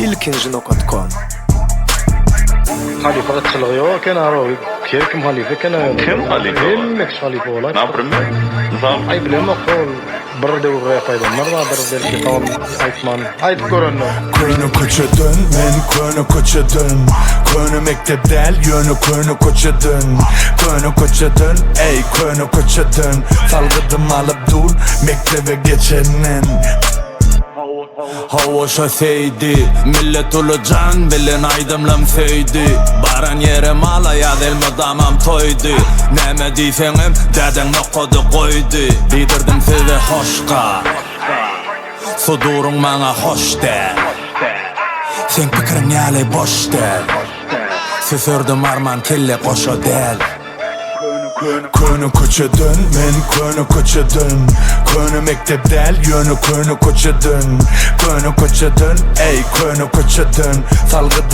ilkinci.com. Halife kıtçılığı yok, kenarı kim halife kenarı. Kim halife? Bilmek halife olar. Ne yapayım ben? Nizam. Ay bilen yok ol. Bir de uraya paydanlar da bir belki tamam aytman. Ayt görenler. Könü koçadın, men könü koçadın. Könü mektepdel, yönü könü koçadın. Könü koçadın, ey könü koçadın. Salgıdım alıp dur, mektebe geçenin. Hava şöseydi, millet ulucan bilin aydımlam söydi. Baran yere mala ya delme damam toydu. Neme deysenim deden nokodu koydu. Bidirdim size hoşka, sudurun bana hoş de. Sen pikirin yali boş de. Süsürdüm arman kelle koşo del. Könü koçadın, men könü koçadın. Könü mektepdel, yönü könü koçadın. Könü koçadın, ey könü koçadın. Salgıdım